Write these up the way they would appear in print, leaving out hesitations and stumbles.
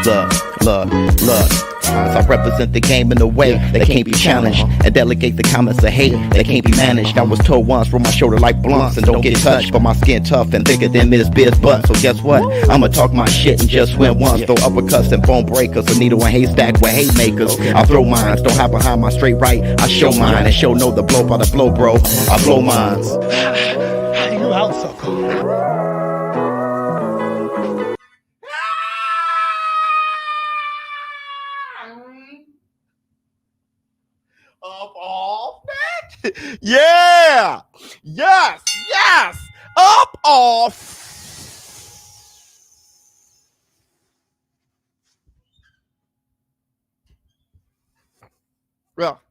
Look. As I represent the game in a way that can't be challenged, and delegate the comments of hate that can't be managed. I was told once, roll my shoulder like blunts and don't get touched, but my skin tough and thicker than Miss Biz butt. So guess what? I'ma talk my shit and just win once. Throw uppercuts and bone breakers, a needle and haystack with haymakers. I throw mines, don't hide behind my straight right. I show mine and show no the blow by the blow, bro. I blow mines. You out so cool. Of all that, yeah, yes, up off. Well,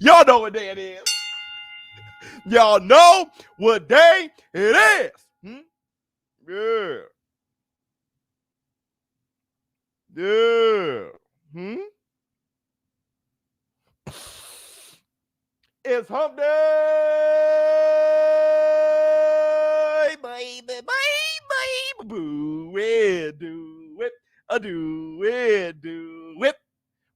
y'all know what day it is. Y'all know what day it is. Yeah. It's hump day, baby, boo, do it.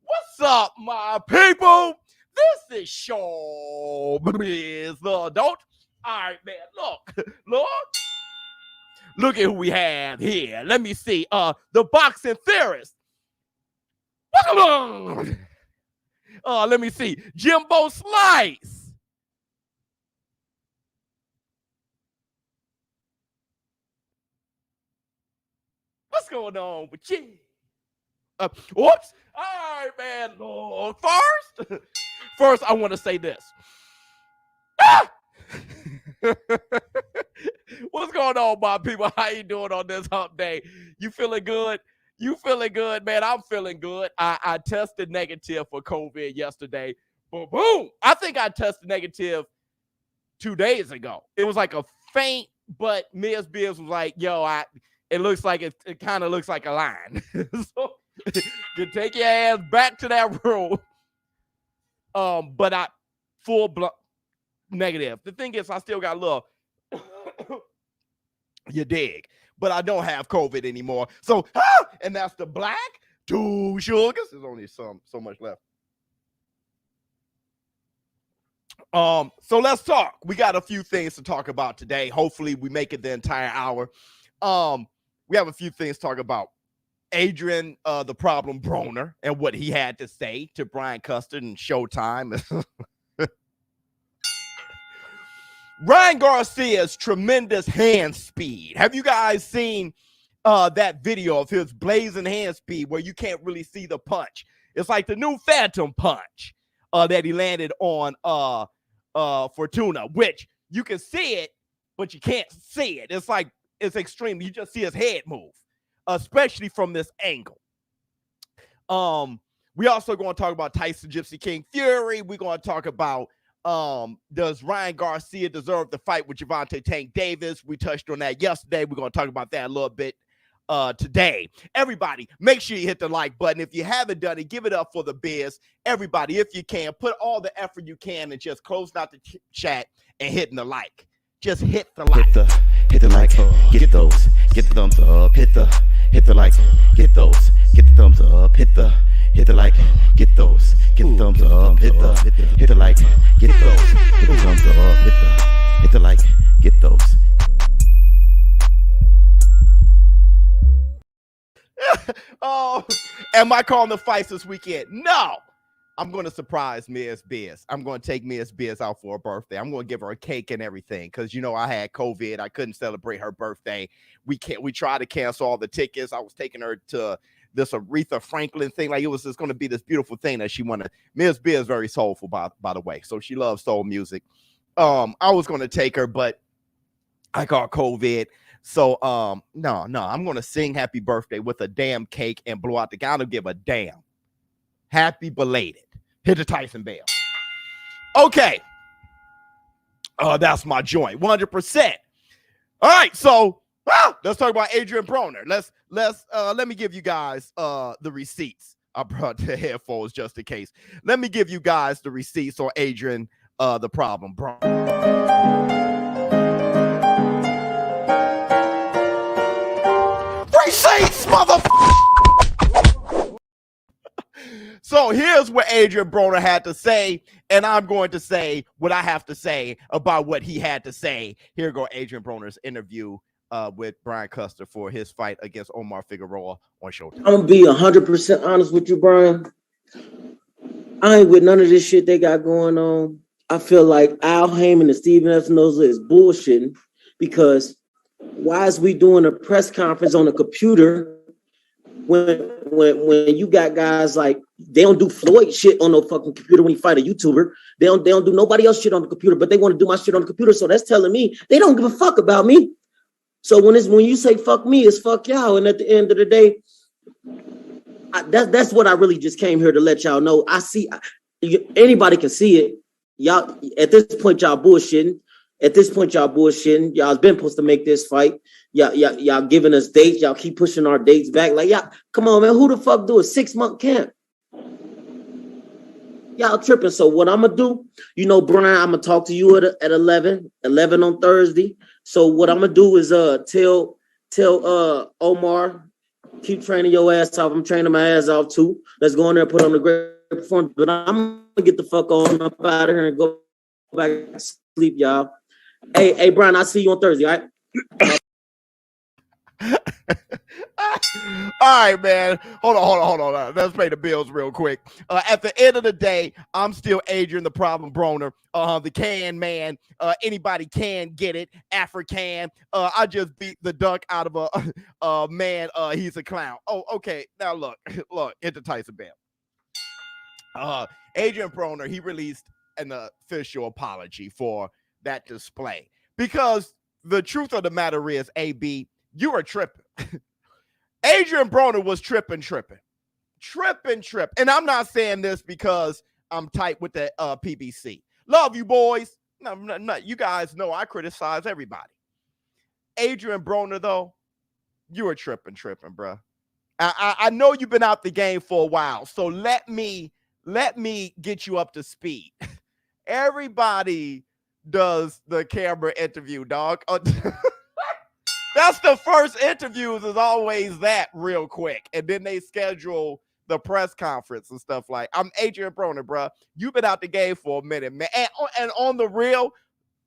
What's up, my people? This is ShowBizz The Adult. All right, man, look at who we have here. Let me see. The boxing theorist. Let me see. Jimbo Slice. What's going on with you? Oops. All right, man. Lord, first, I want to say this. What's going on, my people? How you doing on this hump day? You feeling good? You feeling good, man? I'm feeling good. I tested negative for COVID yesterday. Boom. I think I tested negative 2 days ago. It was like a faint, but Ms. Biz was like, yo, it looks like it kind of looks like a line. So you take your ass back to that room. But I full blood negative. The thing is, I still got a little you dig, but I don't have COVID anymore. So, and that's the black 2 sugars. There's only so much left. So let's talk. We got a few things to talk about today. Hopefully we make it the entire hour. We have a few things to talk about. Adrian, the problem Broner, and what he had to say to Brian Custard and Showtime. Ryan Garcia's tremendous hand speed. Have you guys seen that video of his blazing hand speed where you can't really see the punch? It's like the new Phantom punch that he landed on Fortuna, which you can see it, but you can't see it. It's like, it's extreme. You just see his head move, especially from this angle. We also going to talk about Tyson Gypsy King Fury. We're going to talk about does Ryan Garcia deserve the fight with Gervonta Tank Davis? We touched on that yesterday. We're going to talk about that a little bit today. Everybody, make sure you hit the like button. If you haven't done it, give it up for the Biz. Everybody, if you can, put all the effort you can and just close out the chat and hitting the like. Just hit the like. Hit the like. Get those. Get the thumbs up. Hit the like. Get those. Get the thumbs up. Hit the like. Get those. Get the thumbs up. Hit the like. Get those. Hit the thumbs up. Hit the like. Get those. Oh, am I calling the fights this weekend? No. I'm going to surprise Ms. Biz. I'm going to take Ms. Biz out for her birthday. I'm going to give her a cake and everything because, you know, I had COVID. I couldn't celebrate her birthday. We tried to cancel all the tickets. I was taking her to this Aretha Franklin thing. Like, it was just going to be this beautiful thing that she wanted. Ms. Biz is very soulful, by the way. So she loves soul music. I was going to take her, but I got COVID. So, no, I'm going to sing happy birthday with a damn cake and blow out the guy. I don't give a damn. Happy belated. Hit the Tyson bell. Okay. That's my joint. 100%. All right. So let's talk about Adrian Broner. Let me give you guys the receipts. I brought the headphones just in case. Let me give you guys the receipts on Adrian the problem, bro. Receipts, motherfucker. So here's what Adrian Broner had to say, and I'm going to say what I have to say about what he had to say. Here go Adrian Broner's interview with Brian Custer for his fight against Omar Figueroa on Showtime. I'm gonna be 100% honest with you, Brian. I ain't with none of this shit they got going on. I feel like Al Heyman and Steven Espinoza is bullshitting, because why is we doing a press conference on a computer when you got guys like, they don't do Floyd shit on no fucking computer when he fight a YouTuber. They don't do nobody else shit on the computer, but they want to do my shit on the computer. So that's telling me they don't give a fuck about me. So when you say fuck me, it's fuck y'all. And at the end of the day, that's what I really just came here to let y'all know. I see, anybody can see it. Y'all, at this point, y'all bullshitting. Y'all's been supposed to make this fight. Y'all giving us dates. Y'all keep pushing our dates back. Like, y'all, come on, man. Who the fuck do a 6-month camp? Y'all tripping. So what I'm going to do, Brian, I'm going to talk to you at 11 on Thursday. So what I'm going to do is tell Omar, keep training your ass off. I'm training my ass off too. Let's go in there and put on a great performance. But I'm going to get the fuck on up out of here and go back to sleep, y'all. Hey, Brian, I'll see you on Thursday, all right? All right, man. Hold on. Let's pay the bills real quick. At the end of the day, I'm still Adrian the Problem Broner, the can man. Anybody can get it. African. I just beat the dunk out of a man. He's a clown. Oh, okay. Now look, into Tyson Bell. Adrian Broner, he released an official apology for that display, because the truth of the matter is, AB, you are tripping. Adrian Broner was tripping. And I'm not saying this because I'm tight with the PBC. Love you, boys. No, you guys know I criticize everybody. Adrian Broner, though, you are tripping, bro. I know you've been out the game for a while, so let me get you up to speed. Everybody does the camera interview, dog. That's the first interviews, is always that real quick. And then they schedule the press conference and stuff like. I'm Adrian Broner, bro. You've been out the game for a minute, man. And on the real,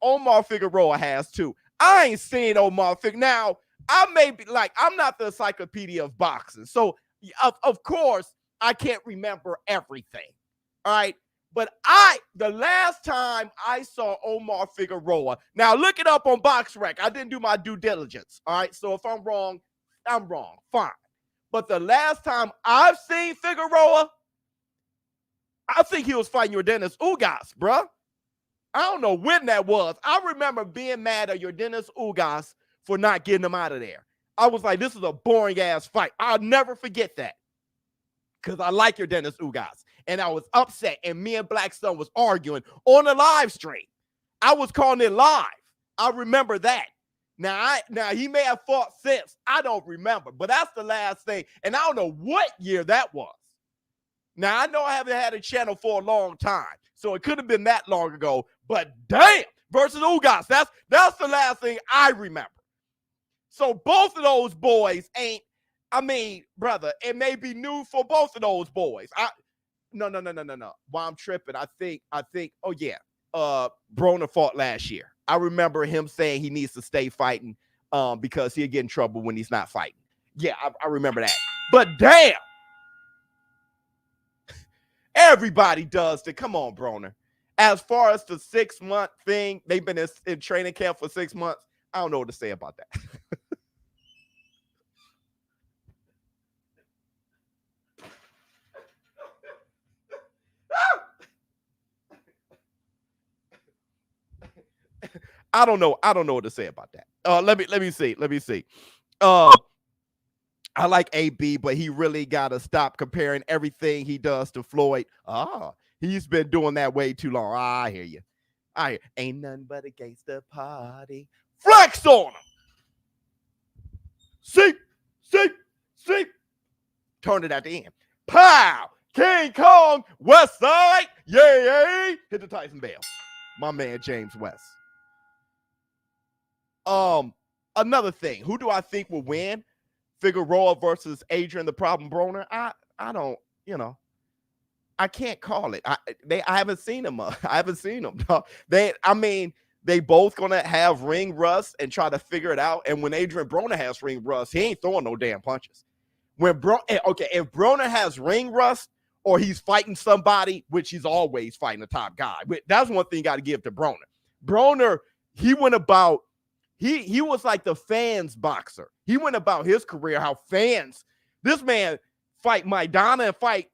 Omar Figueroa has too. I ain't seen Omar Figueroa. Now, I may be like, I'm not the encyclopedia of boxing. So, of course, I can't remember everything. All right. But the last time I saw Omar Figueroa, now look it up on BoxRec. I didn't do my due diligence. All right. So if I'm wrong, I'm wrong. Fine. But the last time I've seen Figueroa, I think he was fighting Yordenis Ugas, bro. I don't know when that was. I remember being mad at Yordenis Ugas for not getting him out of there. I was like, this is a boring ass fight. I'll never forget that, because I like Yordenis Ugas. And I was upset, and me and Blackstone was arguing on a live stream. I was calling it live. I remember that. Now he may have fought since. I don't remember, but that's the last thing. And I don't know what year that was. Now, I know I haven't had a channel for a long time, so it could have been that long ago, but damn, versus Ugas, that's the last thing I remember. So both of those boys brother, it may be new for both of those boys. No. While I'm tripping, I think, oh yeah, Broner fought last year. I remember him saying he needs to stay fighting because he'll get in trouble when he's not fighting. Yeah, I remember that. But damn, everybody does that. Come on, Broner. As far as the 6-month thing, they've been in training camp for 6 months. I don't know what to say about that. I don't know what to say about that. Let me see. I like AB, but he really got to stop comparing everything he does to Floyd. He's been doing that way too long. I hear you. Ain't nothing but a gangster party. Flex on him. See. Turn it at the end. Pow! King Kong, West Side. Yay. Hit the Tyson Bell. My man James West. Another thing, who do I think will win? Figueroa versus Adrian the Problem Broner. I don't, I can't call it. I haven't seen them. I haven't seen them. They both gonna have ring rust and try to figure it out. And when Adrian Broner has ring rust, he ain't throwing no damn punches. If Broner has ring rust or he's fighting somebody, which he's always fighting the top guy. That's one thing you got to give to Broner. Broner, he went about. He was like the fans boxer. He went about his career how fans. This man fight Maidana and fight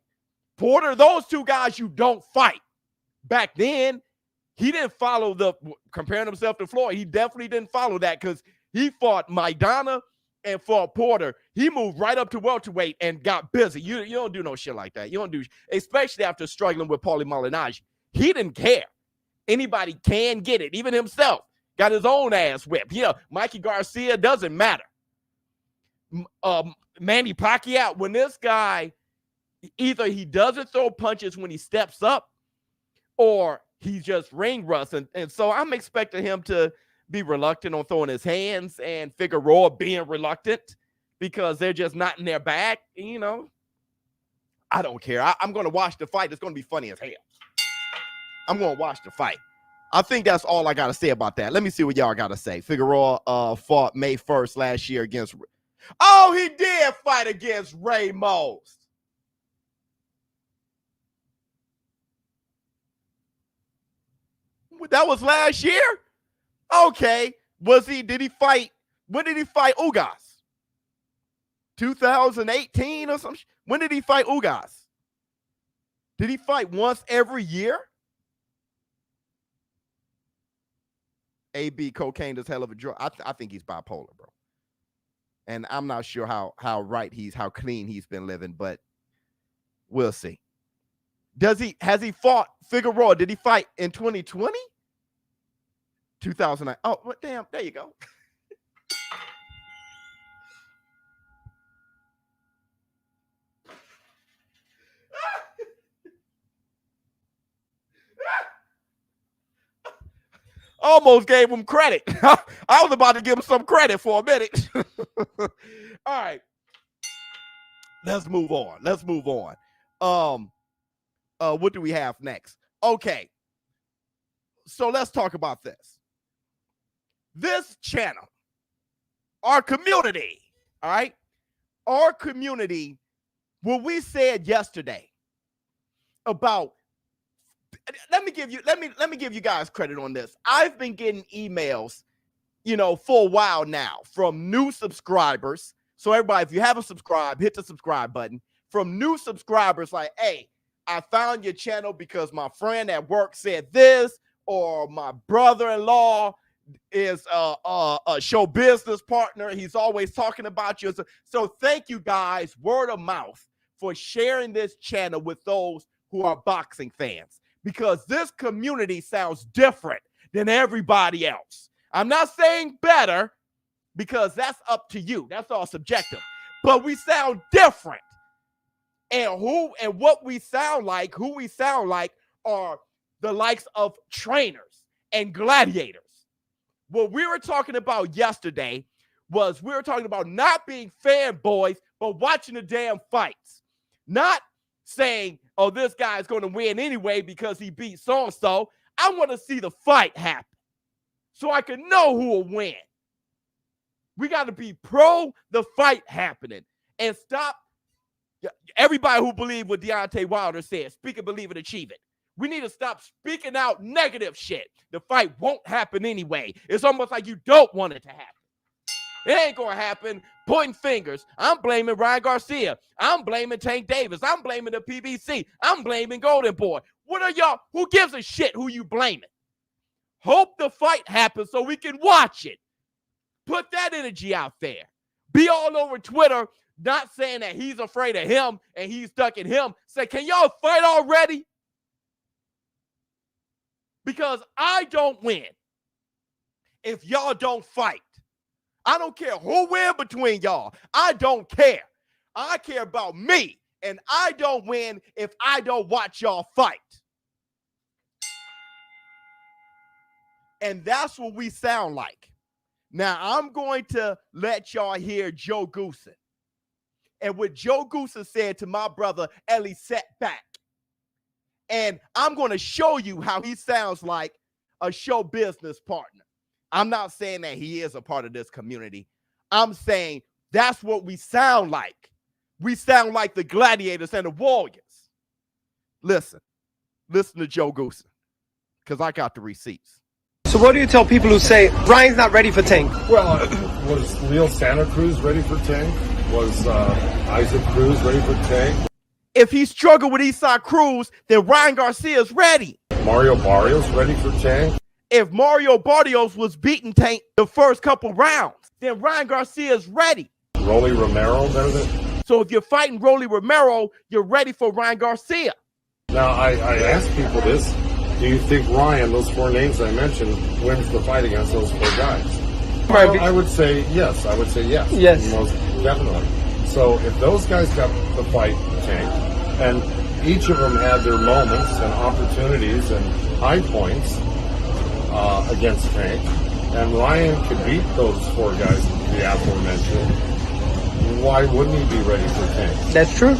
Porter. Those two guys you don't fight. Back then, he didn't follow comparing himself to Floyd. He definitely didn't follow that because he fought Maidana and fought Porter. He moved right up to welterweight and got busy. You don't do no shit like that. You don't do, especially after struggling with Paulie Malignaggi. He didn't care. Anybody can get it, even himself. Got his own ass whipped. Mikey Garcia doesn't matter. Manny Pacquiao, when this guy, either he doesn't throw punches when he steps up or he's just ring rust. And so I'm expecting him to be reluctant on throwing his hands and Figueroa being reluctant because they're just not in their bag. I don't care. I'm going to watch the fight. It's going to be funny as hell. I'm going to watch the fight. I think that's all I got to say about that. Let me see what y'all got to say. Figueroa fought May 1st last year against... Oh, he did fight against Ramos. That was last year? Okay. Did he fight? When did he fight Ugas? 2018 or something? When did he fight Ugas? Did he fight once every year? AB cocaine is hell of a drug. I think he's bipolar, bro. And I'm not sure how clean he's been living, but we'll see. Has he fought Figueroa? Did he fight in 2020? 2009. Oh, well, damn, there you go. Almost gave him credit. I was about to give him some credit for a minute. All right. Let's move on. What do we have next? Okay. So let's talk about this. This channel, our community, all right? Our community, what we said yesterday about, let me give you guys credit on this. I've been getting emails, for a while now from new subscribers. So everybody, if you haven't subscribed, hit the subscribe button. From new subscribers like, hey, I found your channel because my friend at work said this, or my brother-in-law is a show business partner. He's always talking about you. So thank you guys, word of mouth, for sharing this channel with those who are boxing fans, because this community sounds different than everybody else. I'm not saying better, because that's up to you. That's all subjective. But we sound different. And what we sound like, who we sound like, are the likes of trainers and gladiators. What we were talking about yesterday was we were talking about not being fanboys, but watching the damn fights. Not saying, oh, this guy's going to win anyway because he beat so-and-so. I want to see the fight happen so I can know who will win. We got to be pro the fight happening and stop everybody who believe what Deontay Wilder said. Speak it, believe it, achieve it. We need to stop speaking out negative shit. The fight won't happen anyway. It's almost like you don't want it to happen. It ain't going to happen. Pointing fingers. I'm blaming Ryan Garcia. I'm blaming Tank Davis. I'm blaming the PBC. I'm blaming Golden Boy. What are y'all? Who gives a shit who you blaming? Hope the fight happens so we can watch it. Put that energy out there. Be all over Twitter, not saying that he's afraid of him and he's ducking him. Say, can y'all fight already? Because I don't win if y'all don't fight. I don't care who wins between y'all. I don't care. I care about me, and I don't win if I don't watch y'all fight. And that's what we sound like. Now, I'm going to let y'all hear Joe Goosen. And what Joe Goosen said to my brother, Ellie Setback. And I'm going to show you how he sounds like a show business partner. I'm not saying that he is a part of this community. I'm saying that's what we sound like. We sound like the gladiators and the warriors. Listen to Joe Goosen, because I got the receipts. So what do you tell people who say Ryan's not ready for Tank? Well, was Leo Santa Cruz ready for Tank? Was Isaac Cruz ready for Tank? If he struggled with Eastside Cruz, then Ryan Garcia is ready. Mario Barrios ready for Tank? If Mario Barrios was beating Tank the first couple rounds, then Ryan Garcia is ready. Rolly Romero better than? So if you're fighting Rolly Romero, you're ready for Ryan Garcia. Now, I ask people this. Do you think Ryan, those four names I mentioned, wins the fight against those four guys? Well, I would say yes. I would say yes. Yes. Most definitely. So if those guys got the fight, Tank, and each of them had their moments and opportunities and high points against Tank, and Ryan could beat those four guys, the aforementioned, why wouldn't he be ready for Tank? That's true.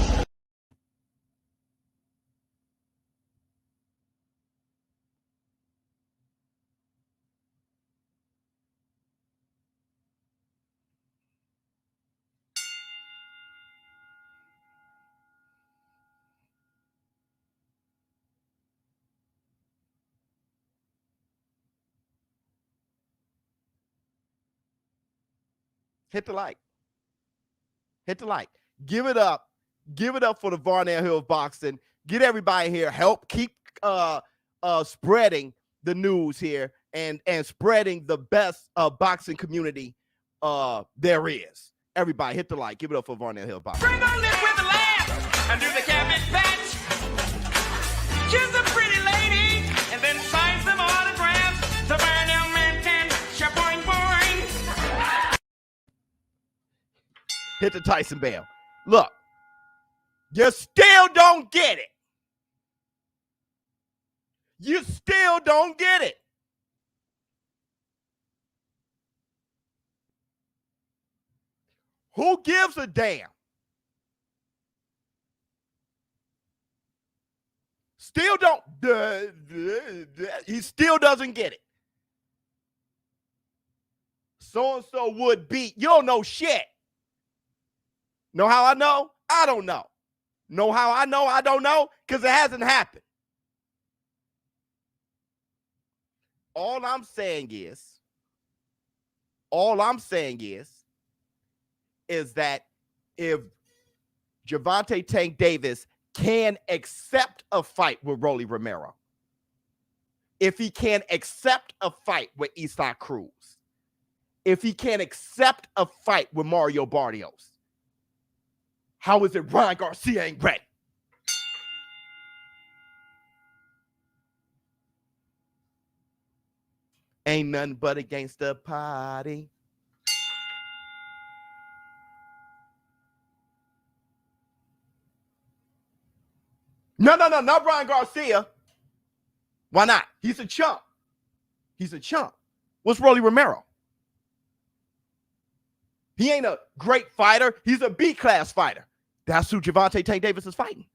Hit the like. Hit the like. Give it up. Give it up for the Varnell Hill Boxing. Get everybody here. Help keep spreading the news here and spreading the best boxing community there is. Everybody hit the like. Give it up for Varnell Hill Boxing. Bring on this with the laugh under the cabbage patch. Kiss a pretty lady and then sign some autographs. The Varnell man can shaboing boing. Hit the Tyson bell. Look, you still don't get it. You still don't get it. Who gives a damn? Still don't. He still doesn't get it. So-and-so would beat. You don't know shit. Know how I know? I don't know. Know how I know? I don't know, because it hasn't happened. All I'm saying is that if Gervonta Tank Davis can accept a fight with Rolly Romero, if he can accept a fight with Eastside Cruz, if he can accept a fight with Mario Barrios, how is it Ryan Garcia ain't ready? Ain't nothing but a gangster party. No, not Ryan Garcia. Why not? He's a chump. He's a chump. What's Rolly Romero? He ain't a great fighter. He's a B-class fighter. That's who Gervonta Tank Davis is fighting.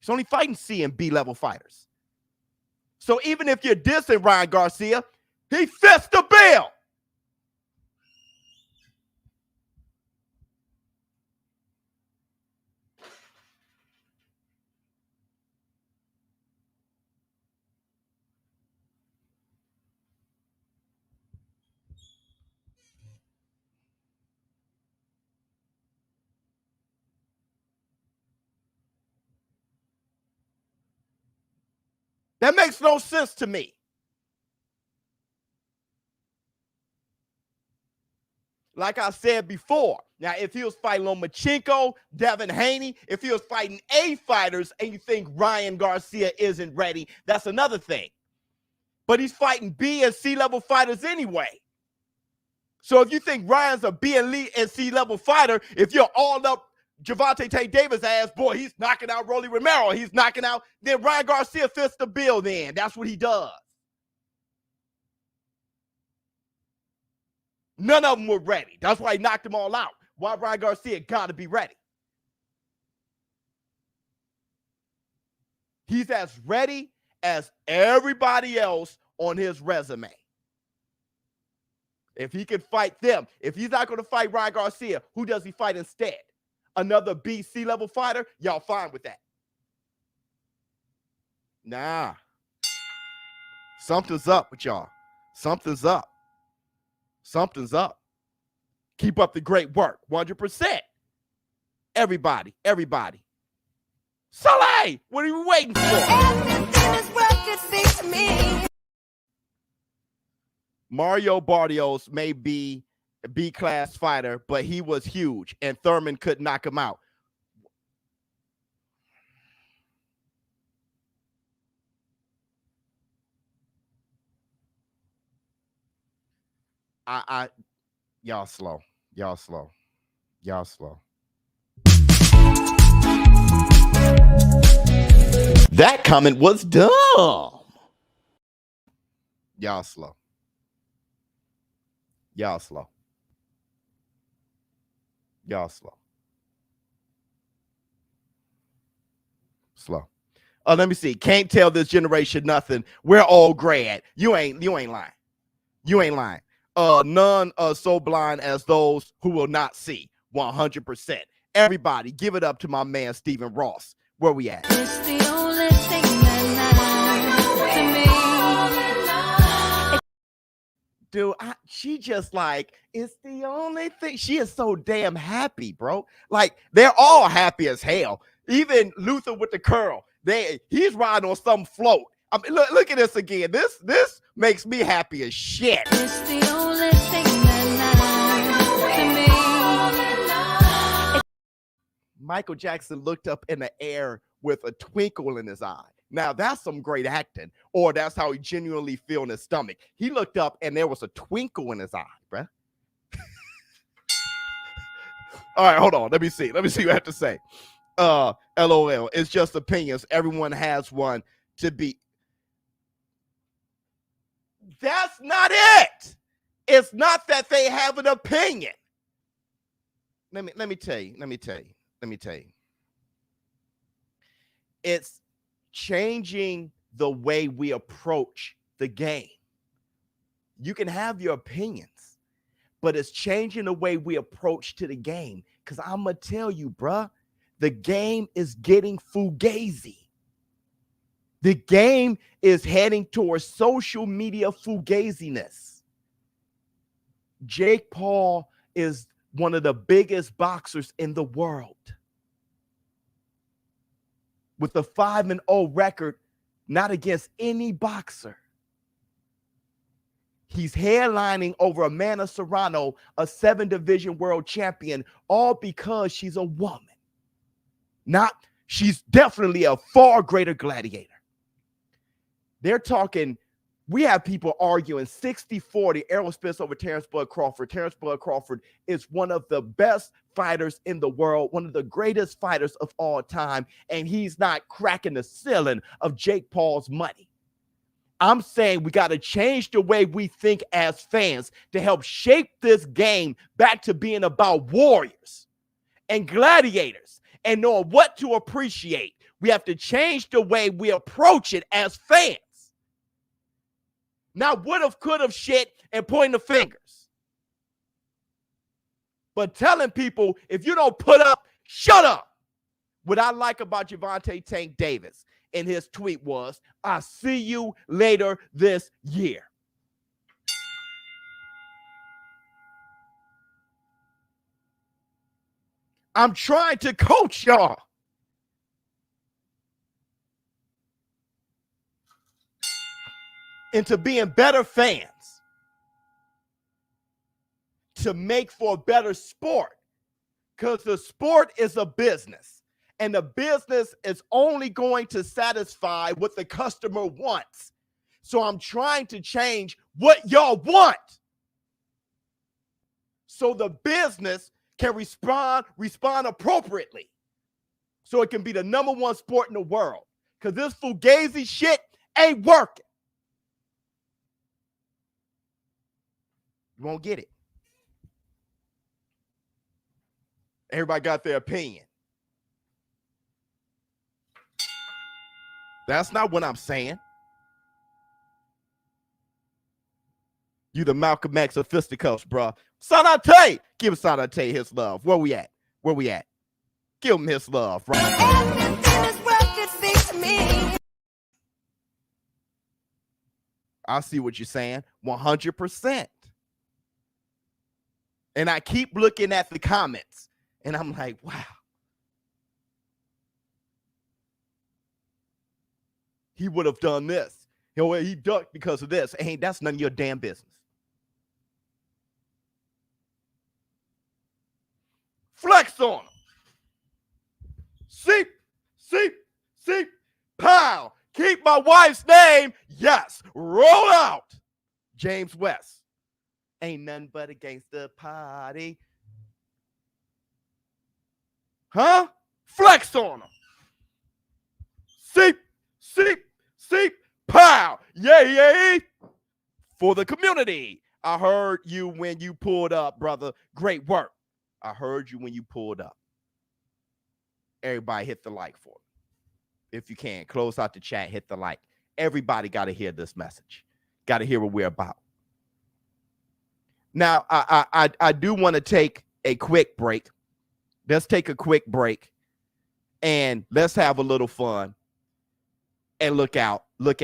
He's only fighting C and B level fighters. So even if you're dissing Ryan Garcia, he fits the bill. That makes no sense to me. Like I said before, now if he was fighting Lomachenko, Devin Haney, if he was fighting A fighters and you think Ryan Garcia isn't ready, that's another thing. But he's fighting B and C level fighters anyway. So if you think Ryan's a B and C level fighter, if you're all up Gervonta Tank Davis ass, boy, he's knocking out Rolly Romero. He's knocking out, then Ryan Garcia fits the bill then. That's what he does. None of them were ready. That's why he knocked them all out. Why Ryan Garcia got to be ready. He's as ready as everybody else on his resume. If he could fight them, if he's not going to fight Ryan Garcia, who does he fight instead? Another BC level fighter? Y'all fine with that? Nah. Something's up with y'all. Something's up. Something's up. Keep up the great work. 100%. Everybody. Soleil, what are you waiting for? Mario Barrios may be a B-class fighter, but he was huge, and Thurman couldn't knock him out. Y'all slow. That comment was dumb. Y'all slow. Let me see. Can't tell this generation nothing. We're all grad. You ain't lying. None are so blind as those who will not see. 100%. Everybody, give it up to my man Stephen Ross. Where we at? It's the only thing that matters to me. Dude, she just like, it's the only thing. She is so damn happy, bro. Like, they're all happy as hell. Even Luther with the curl. He's riding on some float. I mean, look at this again. This makes me happy as shit. It's the only thing that matters to me. Michael Jackson looked up in the air with a twinkle in his eye. Now, that's some great acting, or that's how he genuinely feel in his stomach. He looked up and there was a twinkle in his eye, bruh. All right, hold on. Let me see what I have to say. LOL. It's just opinions. Everyone has one to be. That's not it. It's not that they have an opinion. Let me tell you. It's changing the way we approach the game. You can have your opinions, but it's changing the way we approach to the game. Because I'm going to tell you, bruh, the game is getting fugazi. The game is heading towards social media fugaziness. Jake Paul is one of the biggest boxers in the world. With a 5-0 record, not against any boxer. He's headlining over Amanda Serrano, a 7-division world champion, all because she's a woman. She's definitely a far greater gladiator. They're talking, we have people arguing 60-40 Errol Spence over Terrence Bud Crawford. Terrence Bud Crawford is one of the best fighters in the world, one of the greatest fighters of all time, and he's not cracking the ceiling of Jake Paul's money. I'm saying we got to change the way we think as fans to help shape this game back to being about warriors and gladiators and knowing what to appreciate. We have to change the way we approach it as fans. Not would've, could've shit and pointing the fingers. But telling people, if you don't put up, shut up. What I like about Gervonta Tank Davis in his tweet was, I'll see you later this year. I'm trying to coach y'all. Into being better fans, to make for a better sport, because the sport is a business, and the business is only going to satisfy what the customer wants. So I'm trying to change what y'all want, so the business can respond appropriately, so it can be the #1 sport in the world, because this fugazi shit ain't working. You won't get it. Everybody got their opinion. That's not what I'm saying. You the Malcolm X of fisticuffs, bro. Sanate, give Sanate his love. Where we at? Where we at? Give him his love, right? I see what you're saying. 100%. And I keep looking at the comments, and I'm like, wow. He would have done this. You know, he ducked because of this. Ain't that's none of your damn business. Flex on him. Seep, pow. Keep my wife's name. Yes. Roll out. James West. Ain't nothing but a gangster party. Huh? Flex on him. Seep, pow. Yay. For the community. I heard you when you pulled up, brother. Great work. I heard you when you pulled up. Everybody hit the like for it. If you can, close out the chat, hit the like. Everybody got to hear this message. Got to hear what we're about. Now, I do want to take a quick break. Let's take a quick break and let's have a little fun and look at the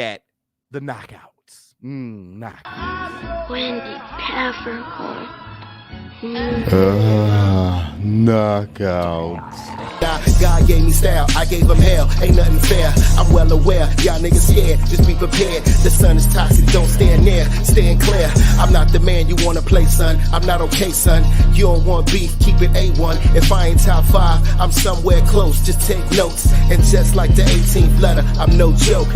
knockouts. Knockouts. Wendy Peppercorn. Knockouts. God gave me style, I gave him hell. Ain't nothing fair, I'm well aware. Y'all niggas scared, just be prepared. The sun is toxic, don't stand near, stand clear. I'm not the man you wanna play, son. I'm not okay, son. You don't want beef, keep it A1. If I ain't top 5, I'm somewhere close. Just take notes, and just like the 18th letter, I'm no joke.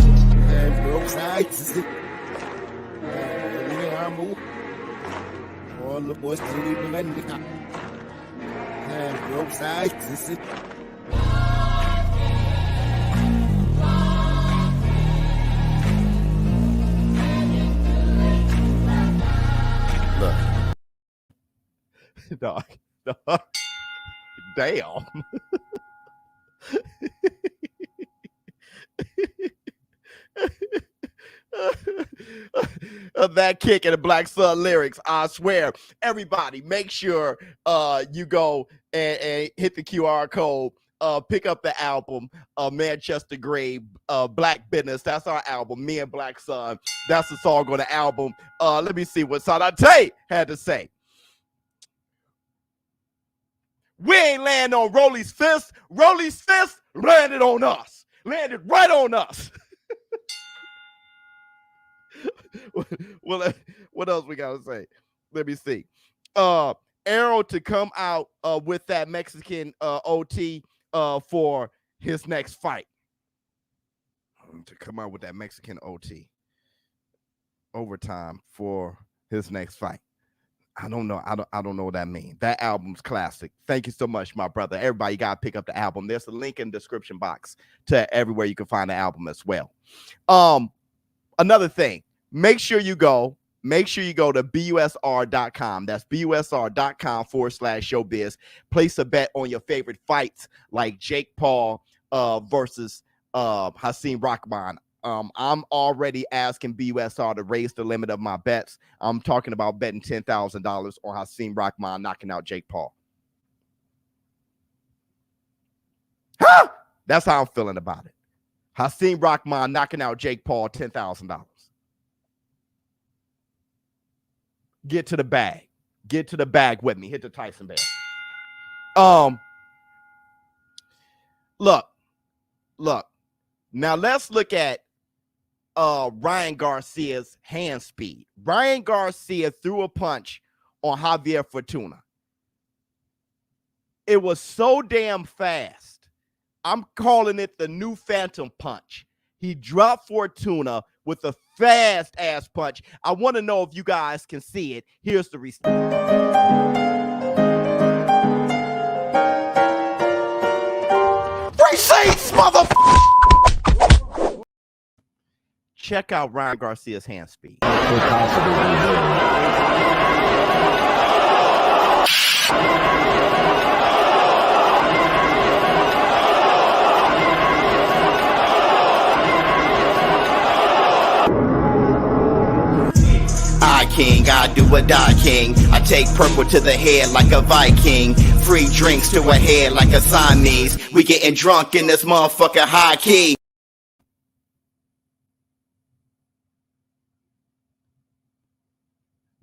All the boys Dog. Damn. That kick in the Black Sun lyrics, I swear. Everybody, make sure you go and hit the QR code. Pick up the album, Manchester Grave, BlackBizzness. That's our album, me and Black Sun. That's the song on the album. Let me see what Sanate had to say. We ain't land on Rolly's fist. Rolly's fist landed on us. Landed right on us. Well, what else we gotta say? Let me see. Arrow to come out with that Mexican OT for his next fight. To come out with that Mexican OT overtime for his next fight. I don't know. I don't know what that means. That album's classic. Thank you so much, my brother. Everybody got to pick up the album. There's a link in the description box to everywhere you can find the album as well. Another thing, make sure you go to busr.com. That's busr.com/showbiz. Place a bet on your favorite fights like Jake Paul versus Hasim Rahman. I'm already asking BUSR to raise the limit of my bets. I'm talking about betting $10,000 on Hasim Rahman knocking out Jake Paul. Huh? That's how I'm feeling about it. Hasim Rahman knocking out Jake Paul, $10,000. Get to the bag. Get to the bag with me. Hit the Tyson bear. Look. Now let's look at Ryan Garcia's hand speed. Ryan Garcia threw a punch on Javier Fortuna. It was so damn fast. I'm calling it the new Phantom Punch. He dropped Fortuna with a fast ass punch. I want to know if you guys can see it. Here's the receipt. Receipts, motherfucker! Check out Ryan Garcia's hand speed. I king, I do a die king. I take purple to the head like a Viking. Free drinks to a head like a Siamese. We getting drunk in this motherfucker high key.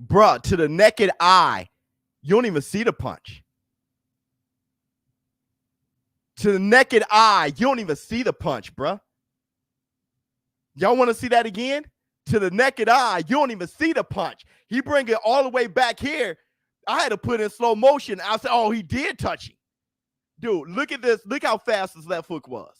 Bruh, to the naked eye, you don't even see the punch. To the naked eye, you don't even see the punch, bruh. Y'all want to see that again? To the naked eye, you don't even see the punch. He bring it all the way back here. I had to put in slow motion. I said, oh, he did touch him. Dude, look at this. Look how fast his left hook was.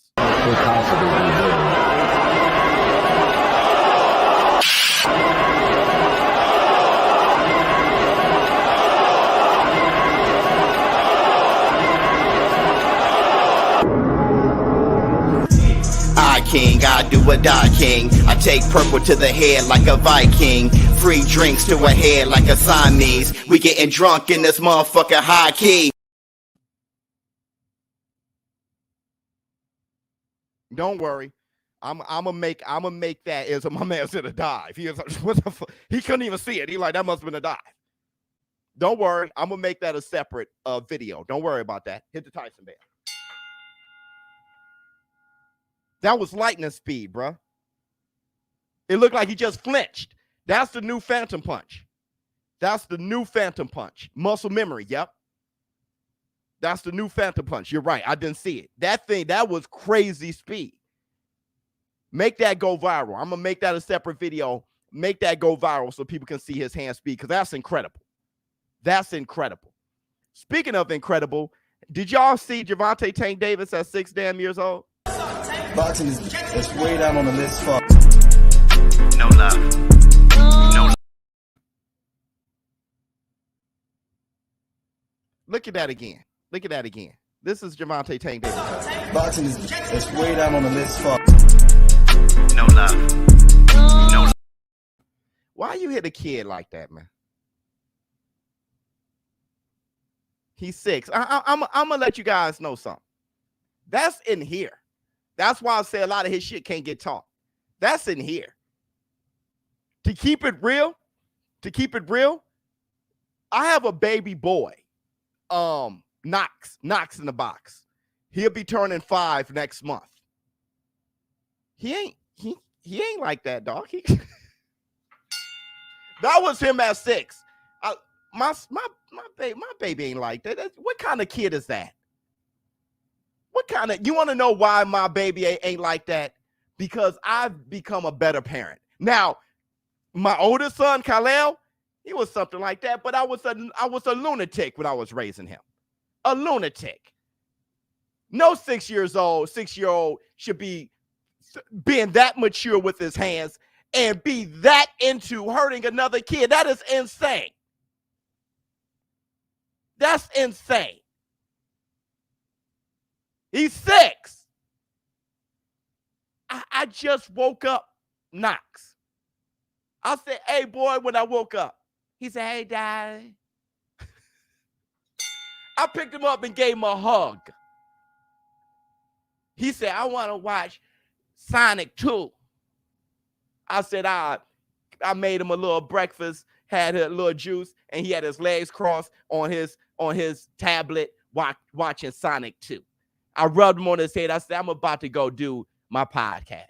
I king, I do a die king. I take purple to the head like a Viking. Free drinks to a head like a Siamese. We getting drunk in this motherfucker high key. Don't worry. I'm gonna make that as my man's in a dive. He is what the fuck? He couldn't even see it. He like that must have been a dive. Don't worry. I'm gonna make that a separate video. Don't worry about that. Hit the Tyson bell. That was lightning speed, bro. It looked like he just flinched. That's the new phantom punch. That's the new phantom punch. Muscle memory, yep. That's the new phantom punch. You're right. I didn't see it. That was crazy speed. Make that go viral. I'm going to make that a separate video. Make that go viral so people can see his hand speed because that's incredible. That's incredible. Speaking of incredible, did y'all see Gervonta Tank Davis at 6 damn years old? Boxing is way down on the list for No love. No love. Look at that again. Look at that again. This is Gervonta Tank Davis. boxing is way down on the list for No love. No love. Why you hit a kid like that, man? He's 6. I'm going to let you guys know something. That's in here. That's why I say a lot of his shit can't get taught. That's in here. To keep it real, I have a baby boy. Knox in the box. He'll be turning 5 next month. He ain't like that, dog. That was him at 6. My baby ain't like that. What kind of kid is that? You want to know why my baby ain't like that? Because I've become a better parent. Now, my oldest son, Khalil, he was something like that, but I was a lunatic when I was raising him. A lunatic. No 6-year-old should be being that mature with his hands and be that into hurting another kid. That is insane. That's insane. He's 6. I just woke up Knox. I said, hey, boy, when I woke up. He said, hey, Daddy. I picked him up and gave him a hug. He said, I want to watch Sonic 2. I said, I made him a little breakfast, had a little juice, and he had his legs crossed on his tablet watching Sonic 2. I rubbed him on his head. I said, I'm about to go do my podcast.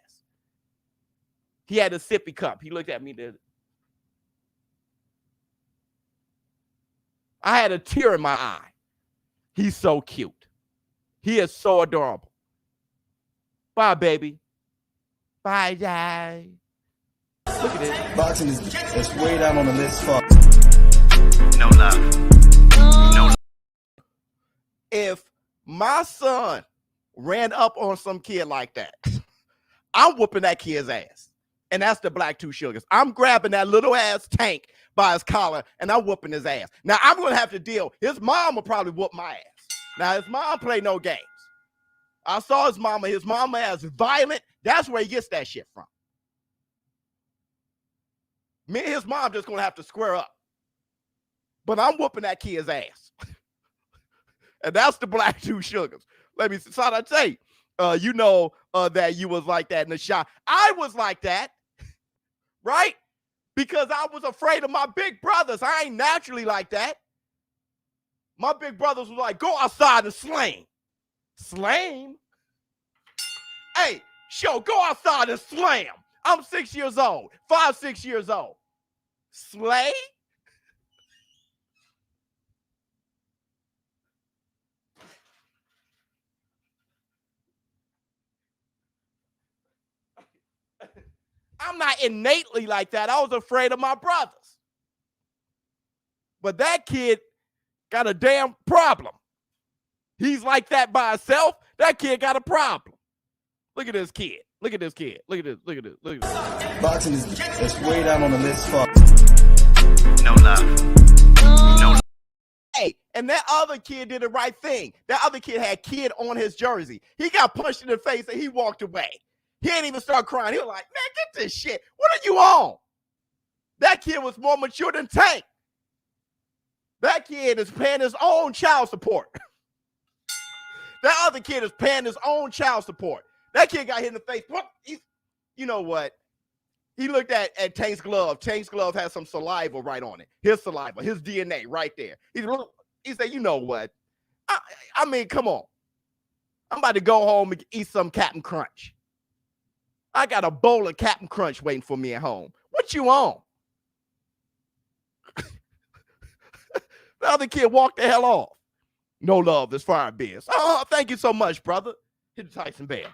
He had a sippy cup. He looked at me. I had a tear in my eye. He's so cute. He is so adorable. Bye, baby. Bye, Dad. Look at this. boxing is way down on the list for No love. No love. If my son ran up on some kid like that, I'm whooping that kid's ass. And that's the Black Two Sugars. I'm grabbing that little ass Tank by his collar and I'm whooping his ass. Now I'm going to have to deal. His mom will probably whoop my ass. Now his mom play no games. I saw his mama. His mama is violent. That's where he gets that shit from. Me and his mom just going to have to square up. But I'm whooping that kid's ass. And that's the Black Two Sugars. Let me so I say, you know that you was like that in the shop. I was like that, right? because I was afraid of my big brothers. I ain't naturally like that. My big brothers was like, go outside and slam. Slam? Hey, go outside and slam. I'm 6 years old, 6 years old. Slay? I'm not innately like that. I was afraid of my brothers. But that kid got a damn problem. He's like that by himself. That kid got a problem. Look at this kid. Look at this kid. Look at this. Look at this. Look at this. Boxing is way down on the list for. No love. No. Hey, and that other kid did the right thing. That other kid had kid on his jersey. He got punched in the face and he walked away. He didn't even start crying. He was like, man, get this shit. What are you on? That kid was more mature than Tank. That kid is paying his own child support. That other kid is paying his own child support. That kid got hit in the face. You know what? He looked at Tank's glove. Tank's glove has some saliva right on it. His saliva, his DNA right there. He said, you know what? I mean, come on. I'm about to go home and eat some Captain Crunch. I got a bowl of Captain Crunch waiting for me at home. What you on? The other kid walked the hell off. No love, this fire biz. Oh, thank you so much, brother. Hit the Tyson Bear.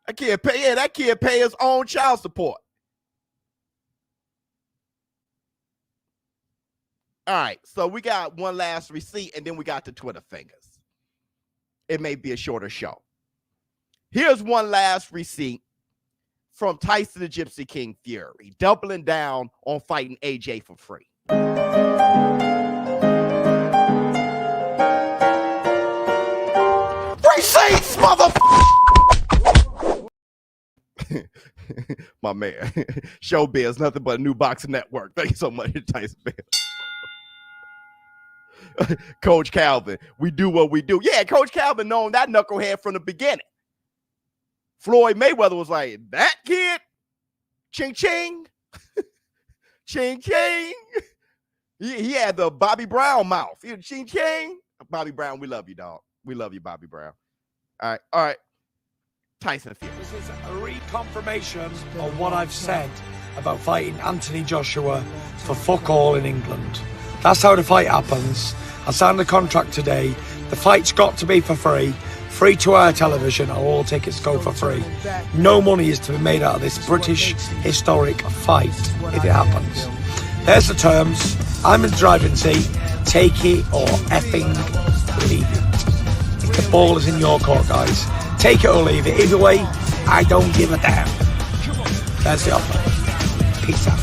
That kid pay his own child support. All right, so we got one last receipt, and then we got the Twitter fingers. It may be a shorter show. Here's one last receipt from Tyson the Gypsy King Fury, doubling down on fighting AJ for free. Receipts, motherfucker! My man. ShowBizz, nothing but a new boxing network. Thank you so much, Tyson Bear. Coach Calvin, we do what we do. Yeah, Coach Calvin known that knucklehead from the beginning. Floyd Mayweather was like, that kid? Ching ching. Ching ching. He had the Bobby Brown mouth. Ching ching. Bobby Brown, we love you, dog. We love you, Bobby Brown. All right. Tyson Fury. This is a reconfirmation of what I've said about fighting Anthony Joshua for fuck all in England. That's how the fight happens. I signed the contract today. The fight's got to be for free. Free to air television, and all tickets go for free. No money is to be made out of this British historic fight if it happens. There's the terms. I'm in the driving seat. Take it or effing leave it. If the ball is in your court, guys, take it or leave it. Either way, I don't give a damn. There's the offer. Peace out.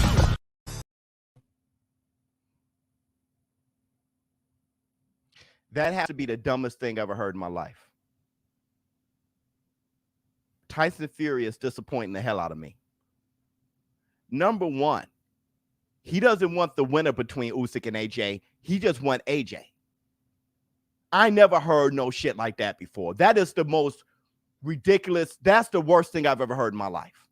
That has to be the dumbest thing I've ever heard in my life. Tyson Fury is disappointing the hell out of me. Number one, he doesn't want the winner between Usyk and AJ. He just wants AJ. I never heard no shit like that before. That is the most ridiculous. That's the worst thing I've ever heard in my life.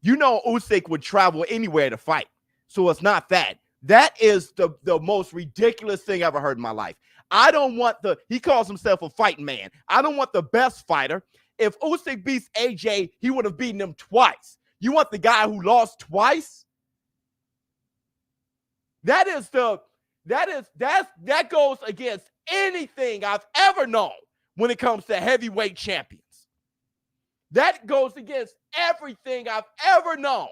You know Usyk would travel anywhere to fight. So it's not that. That is the most ridiculous thing I've ever heard in my life. I don't want he calls himself a fighting man. I don't want the best fighter. If Usyk beats AJ, he would have beaten him twice. You want the guy who lost twice? That goes against anything I've ever known when it comes to heavyweight champions. That goes against everything I've ever known.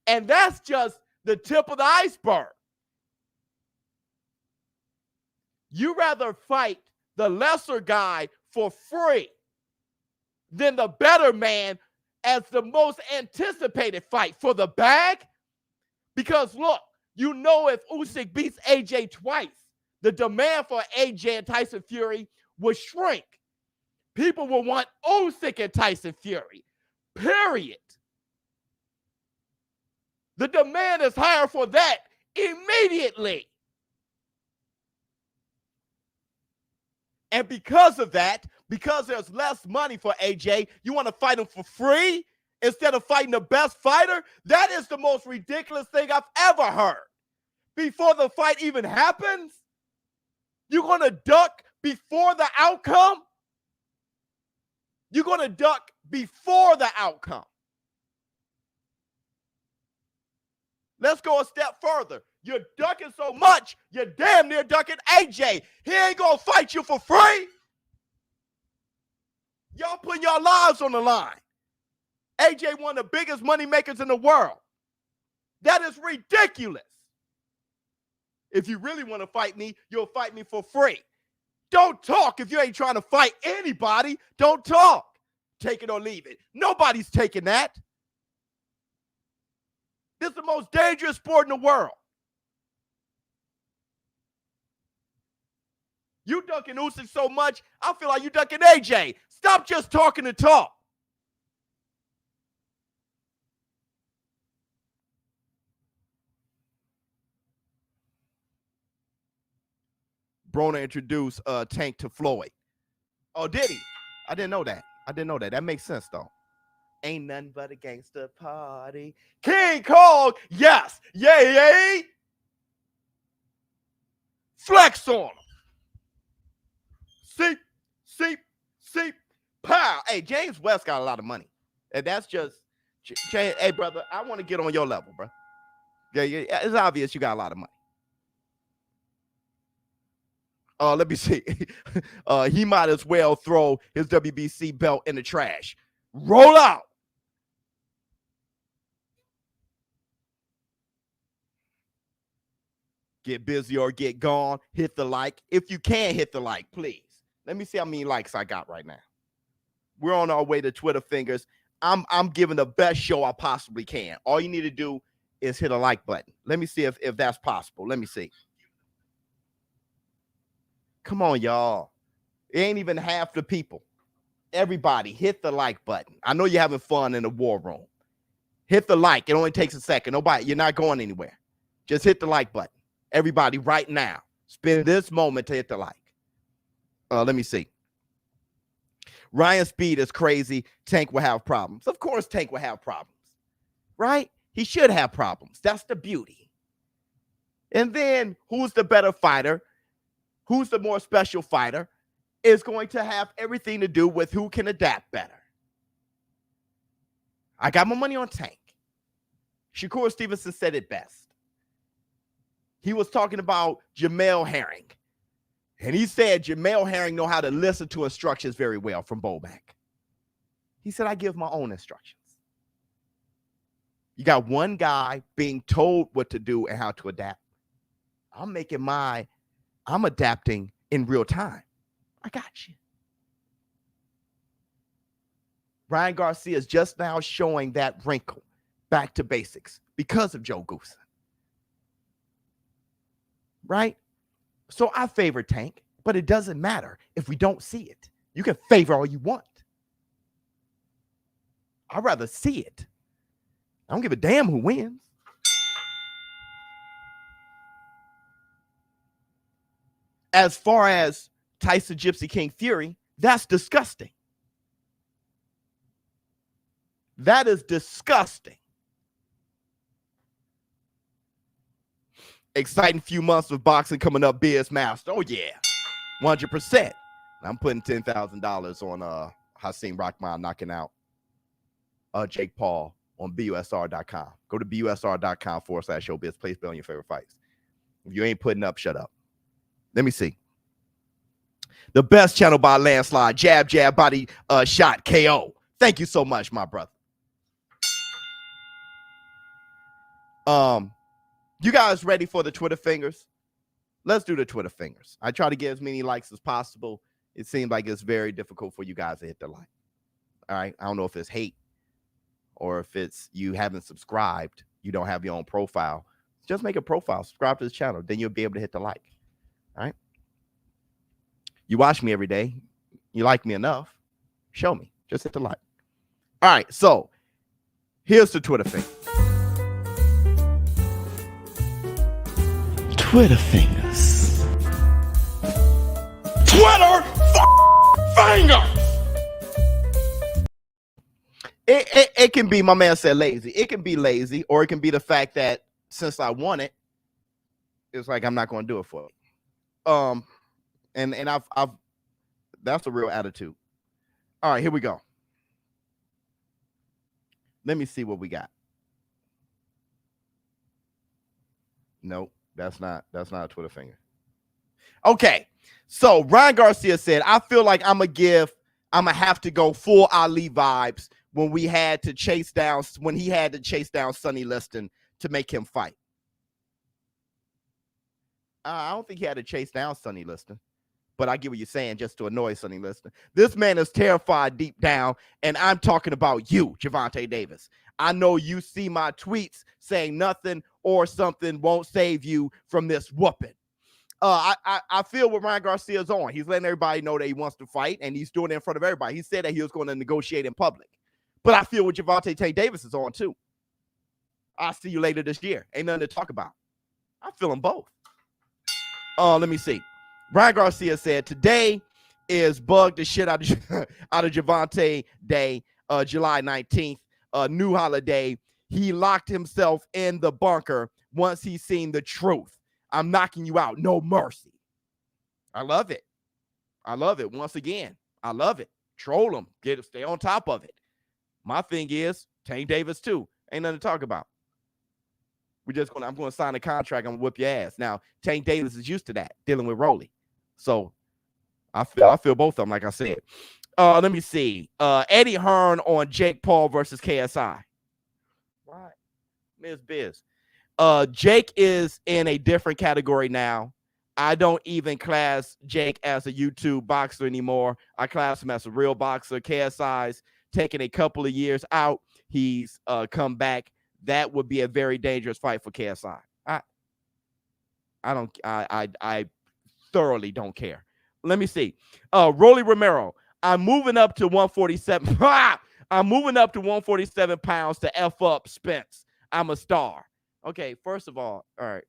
And that's just the tip of the iceberg. You rather fight the lesser guy for free than the better man as the most anticipated fight for the bag? Because look, you know if Usyk beats AJ twice, the demand for AJ and Tyson Fury will shrink. People will want Usyk and Tyson Fury, period. The demand is higher for that immediately. And because of that, because there's less money for AJ, you want to fight him for free instead of fighting the best fighter? That is the most ridiculous thing I've ever heard. Before the fight even happens, you're going to duck before the outcome? You're going to duck before the outcome. Let's go a step further. You're ducking so much, you're damn near ducking AJ. He ain't going to fight you for free. Y'all putting your lives on the line. AJ, one of the biggest money makers in the world. That is ridiculous. If you really want to fight me, you'll fight me for free. Don't talk if you ain't trying to fight anybody. Don't talk. Take it or leave it. Nobody's taking that. This is the most dangerous sport in the world. You ducking Usyk so much, I feel like you ducking AJ. Stop just talking to talk. Broner introduced Tank to Floyd. Oh, did he? I didn't know that. That makes sense, though. Ain't nothing but a gangster party. King Kong, yes. Yay. Flex on him. Seep. Pow. Hey, James West got a lot of money. And that's just, hey, brother, I want to get on your level, bro. Yeah, it's obvious you got a lot of money. Let me see. He might as well throw his WBC belt in the trash. Roll out. Get busy or get gone. Hit the like. If you can hit the like, please. Let me see how many likes I got right now. We're on our way to Twitter fingers. I'm giving the best show I possibly can. All you need to do is hit a like button. Let me see if that's possible. Let me see. Come on, y'all. It ain't even half the people. Everybody, hit the like button. I know you're having fun in the war room. Hit the like. It only takes a second. Nobody, you're not going anywhere. Just hit the like button. Everybody, right now. Spend this moment to hit the like. Let me see. Ryan Speed is crazy. Tank will have problems. Of course, Tank will have problems. Right? He should have problems. That's the beauty. And then, who's the better fighter? Who's the more special fighter is going to have everything to do with who can adapt better. I got my money on Tank. Shakur Stevenson said it best. He was talking about Jamel Herring. And he said Jamel Herring know how to listen to instructions very well from Boback. He said, I give my own instructions. You got one guy being told what to do and how to adapt. I'm adapting in real time. I got you. Ryan Garcia is just now showing that wrinkle back to basics because of Joe Goosen. Right? So I favor Tank, but it doesn't matter if we don't see it. You can favor all you want. I'd rather see it. I don't give a damn who wins. As far as Tyson Gypsy King Fury, that's disgusting. That is disgusting. Exciting few months of boxing coming up, Biz Master. Oh, yeah. 100%. I'm putting $10,000 on Hasim Rahman knocking out Jake Paul on BUSR.com. Go to BUSR.com/showbiz. Place bet on your favorite fights. If you ain't putting up, shut up. Let me see. The best channel by landslide. Jab, body shot, KO. Thank you so much, my brother. You guys ready for the Twitter fingers? Let's do the Twitter fingers. I try to get as many likes as possible. It seems like it's very difficult for you guys to hit the like. All right. I don't know if it's hate or if it's you haven't subscribed. You don't have your own profile. Just make a profile. Subscribe to this channel. Then you'll be able to hit the like. All right. You watch me every day. You like me enough. Show me. Just hit the like. All right. So here's the Twitter thing. Twitter fingers. Twitter fingers. It can be, my man said lazy. It can be lazy, or it can be the fact that since I won it, it's like I'm not going to do it for you. And I've that's a real attitude. All right, here we go. Let me see what we got. Nope, that's not a Twitter finger. Okay, so Ryan Garcia said, I feel like I'm gonna have to go full Ali vibes when he had to chase down Sonny Liston to make him fight. I don't think he had to chase down Sonny Liston, but I get what you're saying, just to annoy Sonny Liston. This man is terrified deep down, and I'm talking about you, Gervonta Davis. I know you see my tweets saying nothing or something won't save you from this whooping. I feel what Ryan Garcia's on. He's letting everybody know that he wants to fight, and he's doing it in front of everybody. He said that he was going to negotiate in public. But I feel what Gervonta Davis is on, too. I'll see you later this year. Ain't nothing to talk about. I feel them both. Let me see. Ryan Garcia said, today is bug the shit out of Gervonta Day, July 19th, new holiday. He locked himself in the bunker once he seen the truth. I'm knocking you out. No mercy. I love it. I love it. Once again, I love it. Troll him. Stay on top of it. My thing is, Tank Davis too. Ain't nothing to talk about. I'm going to sign a contract. I'm going to whip your ass. Now, Tank Davis is used to that, dealing with Rolly. So I feel both of them, like I said. Let me see. Eddie Hearn on Jake Paul versus KSI. Right. Ms. Biz. Jake is in a different category now. I don't even class Jake as a YouTube boxer anymore. I class him as a real boxer. KSI's taking a couple of years out. He's come back. That would be a very dangerous fight for KSI. I thoroughly don't care. Let me see. Rolly Romero. I'm moving up to 147. I'm moving up to 147 pounds to F up Spence. I'm a star. Okay, first of all right.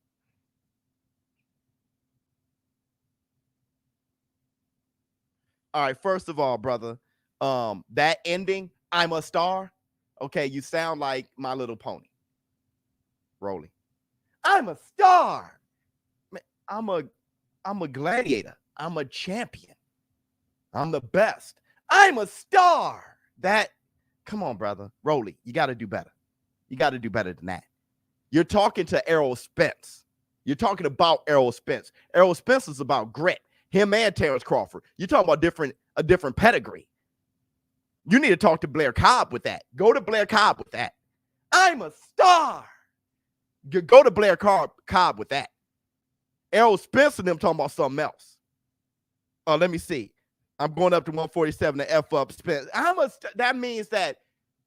All right, first of all, brother, that ending, I'm a star. Okay, you sound like My Little Pony. Rolly. I'm a star. Man, I'm a gladiator. I'm a champion. I'm the best. I'm a star. Come on, brother. Rolly, you got to do better. You got to do better than that. You're talking to Errol Spence. You're talking about Errol Spence. Errol Spence is about grit. Him and Terrence Crawford. You're talking about a different pedigree. You need to talk to Blair Cobb with that. Go to Blair Cobb with that. I'm a star. Go to Blair Cobb with that. Errol Spence and them talking about something else. Let me see. I'm going up to 147 to F up Spence. That means that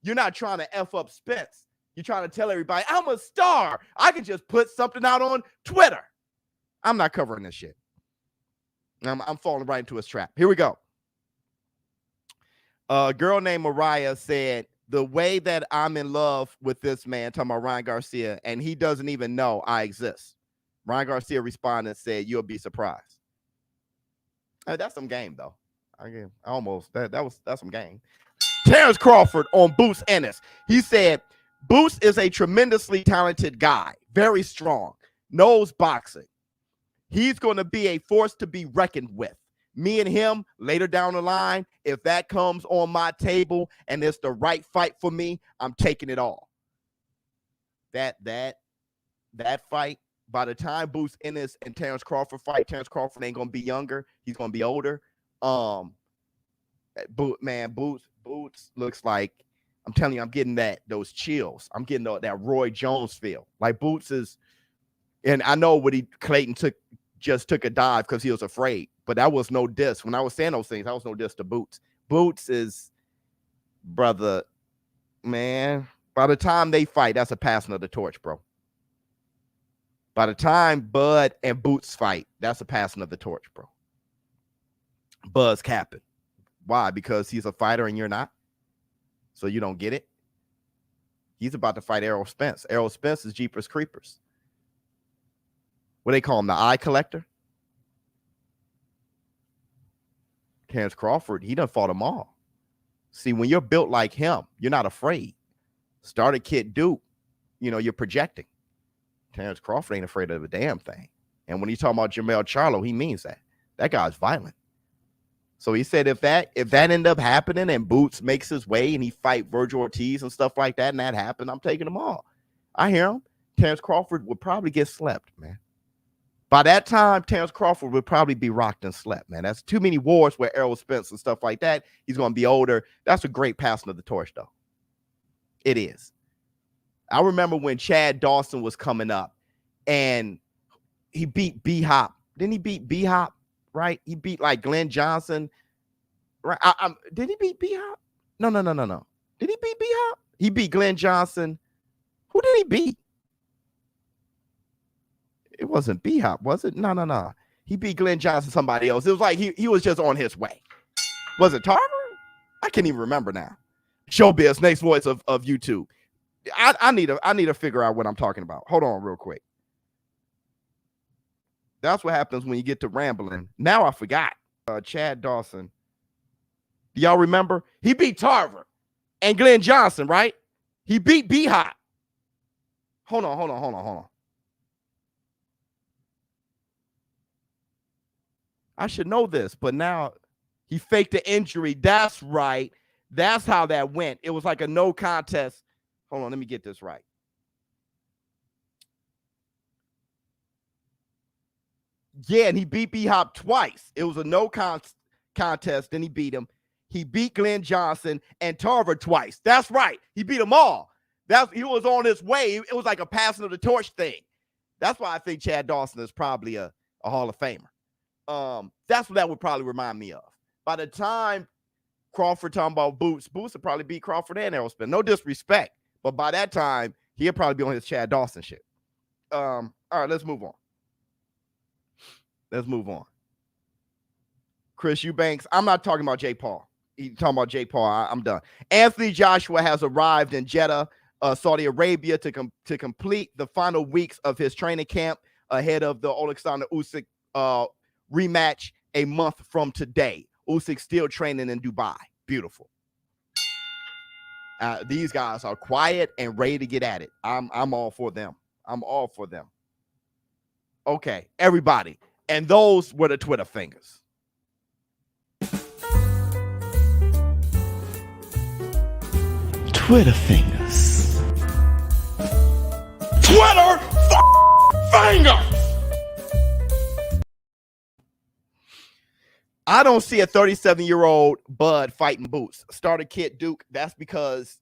you're not trying to F up Spence. You're trying to tell everybody, I'm a star. I can just put something out on Twitter. I'm not covering this shit. I'm falling right into his trap. Here we go. A girl named Mariah said, the way that I'm in love with this man, talking about Ryan Garcia, and he doesn't even know I exist. Ryan Garcia responded and said, you'll be surprised. That's some game, though. That's some game. Terrence Crawford on Boots Ennis. He said, Boots is a tremendously talented guy, very strong, knows boxing. He's going to be a force to be reckoned with. Me and him later down the line, if that comes on my table and it's the right fight for me, I'm taking it all. That fight, by the time Boots Ennis and Terrence Crawford fight, Terrence Crawford ain't going to be younger. He's going to be older. Boots looks like, I'm telling you, I'm getting those chills. I'm getting that Roy Jones feel. Like Boots is, and I know Clayton just took a dive because he was afraid, but that was no diss. When I was saying those things, that was no diss to Boots. Boots is, brother, man, by the time they fight, that's a passing of the torch, bro. By the time Bud and Boots fight, that's a passing of the torch, bro. Buzz capping. Why? Because he's a fighter and you're not? So you don't get it? He's about to fight Errol Spence. Errol Spence is Jeepers Creepers. What they call him, the eye collector? Terrence Crawford, he done fought them all. See, when you're built like him, you're not afraid. Started Kid Duke, you're projecting. Terrence Crawford ain't afraid of a damn thing. And when he's talking about Jermell Charlo, he means that. That guy's violent. So he said if that ended up happening and Boots makes his way and he fight Virgil Ortiz and stuff like that, and that happened, I'm taking them all. I hear him. Terrence Crawford would probably get slept, man. By that time, Terrence Crawford would probably be rocked and slept, man. That's too many wars with Errol Spence and stuff like that. He's going to be older. That's a great passing of the torch, though. It is. I remember when Chad Dawson was coming up and he beat B-Hop. Didn't he beat B-Hop, right? He beat like Glenn Johnson, right? Did he beat B-Hop? No. Did he beat B-Hop? He beat Glenn Johnson. Who did he beat? It wasn't B-Hop, was it? No. He beat Glenn Johnson, somebody else. It was like he was just on his way. Was it Tarver? I can't even remember now. ShowBizz, next voice of YouTube. I need to figure out what I'm talking about. Hold on real quick. That's what happens when you get to rambling. Now I forgot. Chad Dawson. Do y'all remember? He beat Tarver and Glenn Johnson, right? He beat B-Hop. Hold on. I should know this, but now he faked the injury. That's right. That's how that went. It was like a no contest. Hold on, let me get this right. Yeah, and he beat B-Hop twice. It was a no contest, then he beat him. He beat Glenn Johnson and Tarver twice. That's right. He beat them all. He was on his way. It was like a passing of the torch thing. That's why I think Chad Dawson is probably a Hall of Famer. That's what that would probably remind me of. By the time Crawford talking about Boots would probably beat Crawford and Errol Spence. No disrespect, but by that time, he'll probably be on his Chad Dawson shit. All right, let's move on. Chris Eubanks, I'm not talking about Jay Paul. He's talking about Jay Paul. I'm done. Anthony Joshua has arrived in Jeddah, Saudi Arabia to complete the final weeks of his training camp ahead of the Alexander Usyk rematch a month from today. Usyk still training in Dubai. Beautiful. These guys are quiet and ready to get at it. I'm all for them. Okay, everybody. And those were the Twitter fingers. Twitter fingers. Twitter fingers. I don't see a 37-year-old Bud fighting Boots. Starter Kid Duke. That's because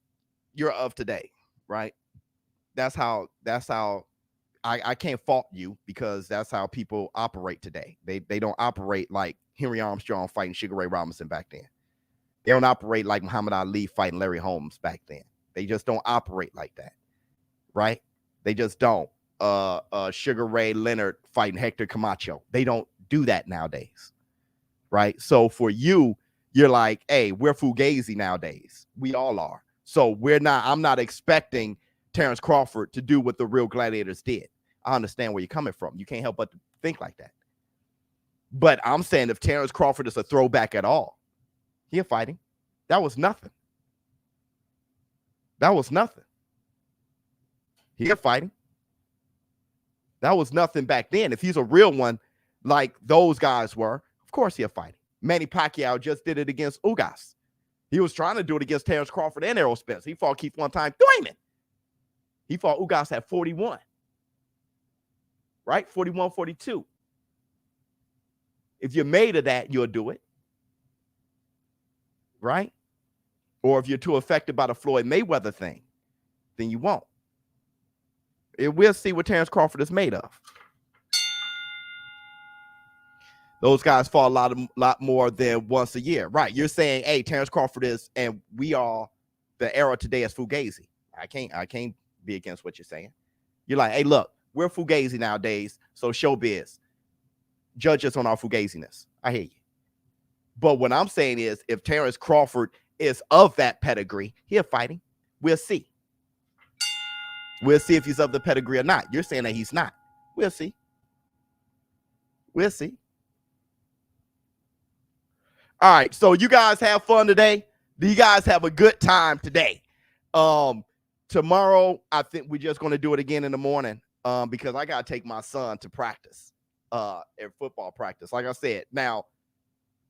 you're of today, right? That's how I can't fault you because that's how people operate today. They don't operate like Henry Armstrong fighting Sugar Ray Robinson back then. They don't operate like Muhammad Ali fighting Larry Holmes back then. They just don't operate like that, right? They just don't. Sugar Ray Leonard fighting Hector Camacho. They don't do that nowadays. Right. So for you, you're like, hey, we're Fugazi nowadays. We all are. So I'm not expecting Terrence Crawford to do what the real gladiators did. I understand where you're coming from. You can't help but to think like that. But I'm saying if Terrence Crawford is a throwback at all, he'll fight him. That was nothing. He'll fight him. That was nothing back then. If he's a real one like those guys were, of course he'll fight him. Manny Pacquiao just did it against Ugas. He was trying to do it against Terrence Crawford and Errol Spence. He fought Keith one time, Thurman. He fought Ugas at 41. Right? 41, 42. If you're made of that, you'll do it. Right? Or if you're too affected by the Floyd Mayweather thing, then you won't. We'll see what Terrence Crawford is made of. Those guys fall a lot more than once a year. Right. You're saying, hey, Terrence Crawford is, and we are the era today as Fugazi. I can't be against what you're saying. You're like, hey, look, we're Fugazi nowadays. So ShowBizz, judge us on our Fugaziness. I hear you. But what I'm saying is if Terrence Crawford is of that pedigree, he'll fight him. We'll see. We'll see if he's of the pedigree or not. You're saying that he's not. We'll see. We'll see. All right, so you guys have fun today. You guys have a good time today. Tomorrow, I think we're just going to do it again in the morning because I got to take my son to practice, at football practice. Like I said, now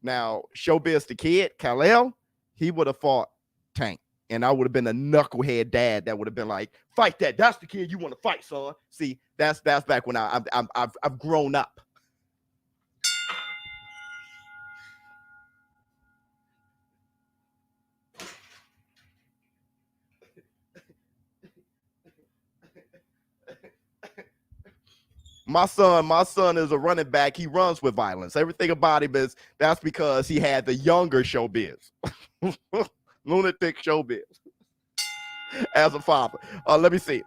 ShowBizz the kid, Khalil, he would have fought Tank. And I would have been a knucklehead dad that would have been like, fight that. That's the kid you want to fight, son. See, that's back when I've grown up. My son is a running back. He runs with violence. Everything about him is that's because he had the younger ShowBizz. Lunatic ShowBizz. As a father. Let me see.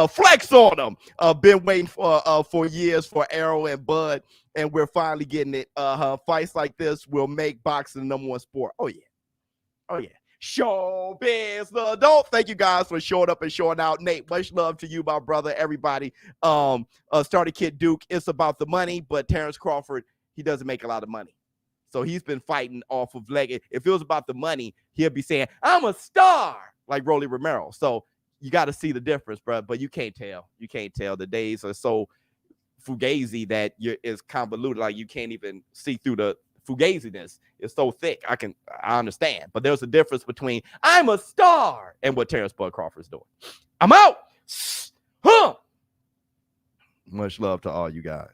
Flex on them. Been waiting for years for Arrow and Bud, and we're finally getting it. Fights like this will make boxing the #1 sport. Oh yeah. ShowBizz the adult. Thank you guys for showing up and showing out. Nate, much love to you, my brother. Everybody. Starter Kid Duke. It's about the money, but Terrence Crawford, he doesn't make a lot of money. So he's been fighting off of leg. If it was about the money, he'll be saying, I'm a star, like Rolly Romero. So you got to see the difference, bro. But you can't tell. You can't tell. The days are so fugazi that it's convoluted. Like you can't even see through the fugaziness. It's so thick. I understand. But there's a difference between I'm a star and what Terrence Bud Crawford's doing. I'm out. Much love to all you guys.